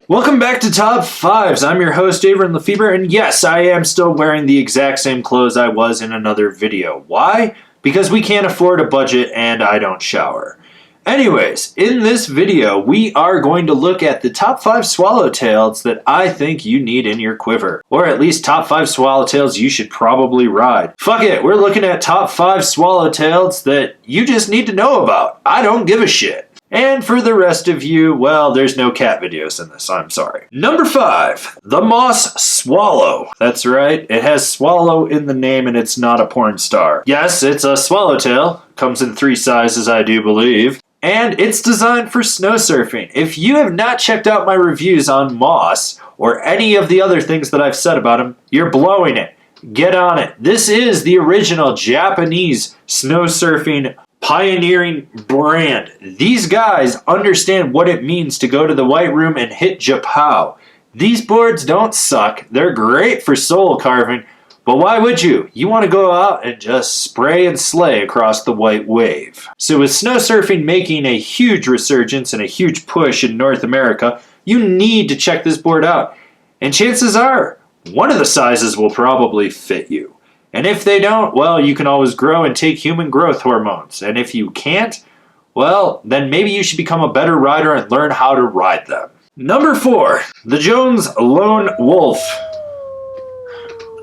Welcome back to Top 5s. I'm your host, Avran LeFeber, and yes, I am still wearing the exact same clothes I was in another video. Why? Because we can't afford a budget and I don't shower. Anyways, in this video, we are going to look at the top 5 swallowtails that I think you need in your quiver. Or at least top 5 swallowtails you should probably ride. Fuck it, we're looking at top 5 swallowtails that you just need to know about. I don't give a shit. And for the rest of you, well, there's no cat videos in this, I'm sorry. Number 5, the Moss Swallow. That's right, it has swallow in the name and it's not a porn star. Yes, it's a swallowtail, comes in 3 sizes I do believe, and it's designed for snow surfing. If you have not checked out my reviews on Moss, or any of the other things that I've said about him, you're blowing it. Get on it. This is the original Japanese snow surfing pioneering brand. These guys understand what it means to go to the White Room and hit Japow. These boards don't suck. They're great for soul carving, but why would you? You want to go out and just spray and slay across the white wave. So with snow surfing making a huge resurgence and a huge push in North America, you need to check this board out. And chances are, one of the sizes will probably fit you. And if they don't, well, you can always grow and take human growth hormones. And if you can't, well, then maybe you should become a better rider and learn how to ride them. Number 4, the Jones Lone Wolf.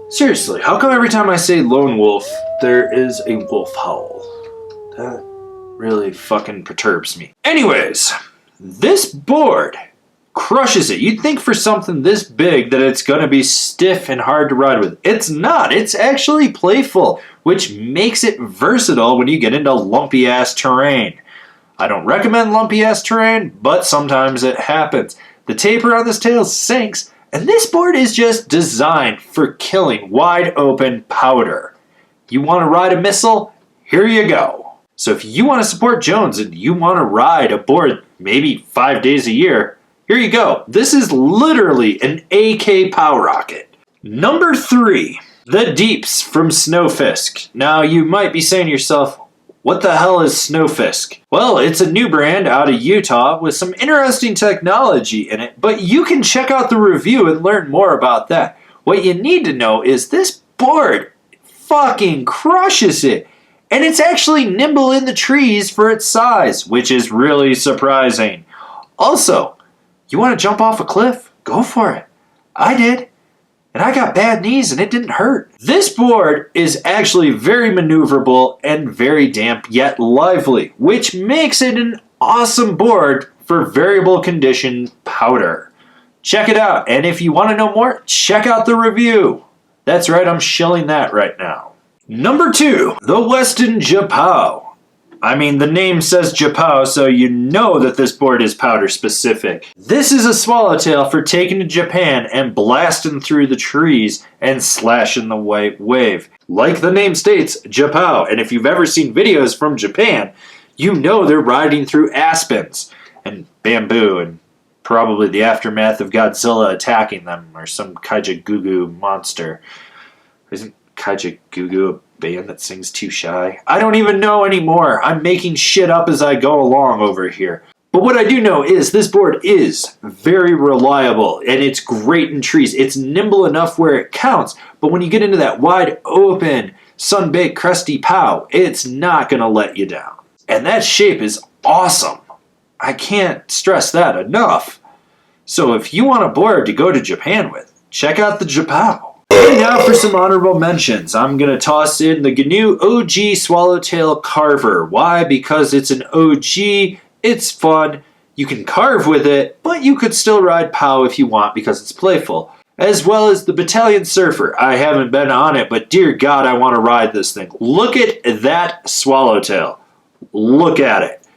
Seriously, how come every time I say lone wolf, there is a wolf howl? That really fucking perturbs me. Anyways, this board crushes it. You'd think for something this big that it's going to be stiff and hard to ride with. It's not. It's actually playful, which makes it versatile when you get into lumpy ass terrain. I don't recommend lumpy ass terrain, but sometimes it happens. The taper on this tail sinks, and this board is just designed for killing wide open powder. You want to ride a missile? Here you go. So if you want to support Jones and you want to ride a board maybe 5 days a year, here you go. This is literally an AK power rocket. Number 3, the Deeps from Snowfisk. Now you might be saying to yourself, what the hell is Snowfisk? Well, it's a new brand out of Utah with some interesting technology in it, but you can check out the review and learn more about that. What you need to know is this board fucking crushes it. And it's actually nimble in the trees for its size, which is really surprising. Also, you want to jump off a cliff? Go for it. I did. And I got bad knees and it didn't hurt. This board is actually very maneuverable and very damp yet lively, which makes it an awesome board for variable condition powder. Check it out. And if you want to know more, check out the review. That's right, I'm shilling that right now. Number 2, the Weston Japow. I mean, the name says Japow, so you know that this board is powder specific. This is a swallowtail for taking to Japan and blasting through the trees and slashing the white wave. Like the name states, Japow, and if you've ever seen videos from Japan, you know they're riding through aspens and bamboo and probably the aftermath of Godzilla attacking them or some kaiju monster. Isn't Kaiju a band that sings Too Shy? I don't even know anymore. I'm making shit up as I go along over here. But what I do know is this board is very reliable and it's great in trees. It's nimble enough where it counts, but when you get into that wide open, sun-baked, crusty pow, it's not going to let you down. And that shape is awesome. I can't stress that enough. So if you want a board to go to Japan with, check out the Japow. And now for some honorable mentions. I'm going to toss in the GNU OG Swallowtail Carver. Why? Because it's an OG, it's fun, you can carve with it, but you could still ride POW if you want because it's playful. As well as the Battalion Surfer. I haven't been on it, but dear God, I want to ride this thing. Look at that swallowtail. Look at it.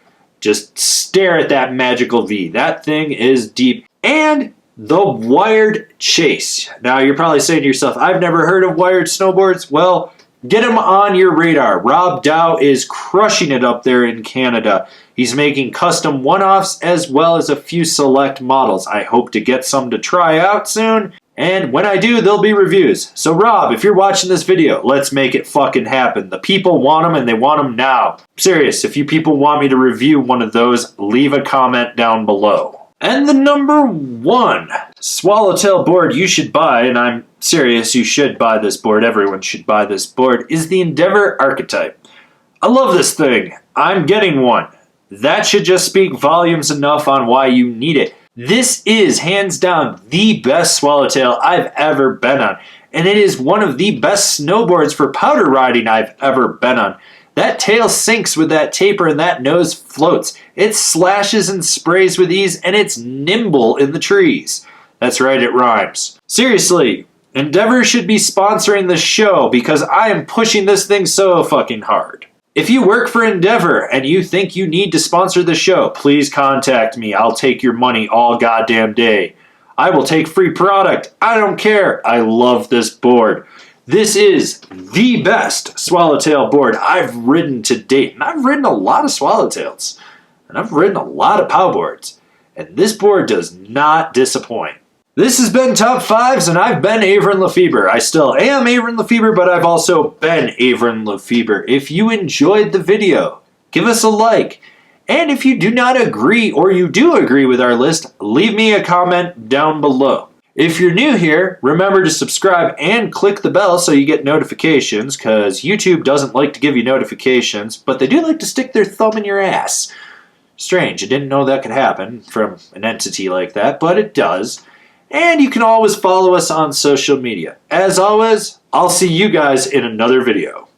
Just stare at that magical V. That thing is deep. And the Wired Chase. Now you're probably saying to yourself, I've never heard of wired snowboards. Well, get them on your radar. Rob Dow is crushing it up there in Canada. He's making custom one-offs as well as a few select models. I hope to get some to try out soon. And when I do, there'll be reviews. So Rob, if you're watching this video, let's make it fucking happen. The people want them and they want them now. Serious, if you people want me to review one of those, leave a comment down below. And the number 1 Swallowtail board you should buy, and I'm serious, you should buy this board, everyone should buy this board, is the Endeavour Archetype. I love this thing. I'm getting one. That should just speak volumes enough on why you need it. This is, hands down, the best Swallowtail I've ever been on. And it is one of the best snowboards for powder riding I've ever been on. That tail sinks with that taper and that nose floats. It slashes and sprays with ease, and it's nimble in the trees. That's right, it rhymes. Seriously, Endeavour should be sponsoring the show because I am pushing this thing so fucking hard. If you work for Endeavour and you think you need to sponsor the show, please contact me. I'll take your money all goddamn day. I will take free product. I don't care. I love this board. This is the best Swallowtail board I've ridden to date. And I've ridden a lot of Swallowtails. And I've ridden a lot of POW boards. And this board does not disappoint. This has been Top 5s, and I've been Avran LeFeber. I still am Avran LeFeber, but I've also been Avran LeFeber. If you enjoyed the video, give us a like. And if you do not agree, or you do agree with our list, leave me a comment down below. If you're new here, remember to subscribe and click the bell so you get notifications, because YouTube doesn't like to give you notifications, but they do like to stick their thumb in your ass. Strange, I didn't know that could happen from an entity like that, but it does. And you can always follow us on social media. As always, I'll see you guys in another video.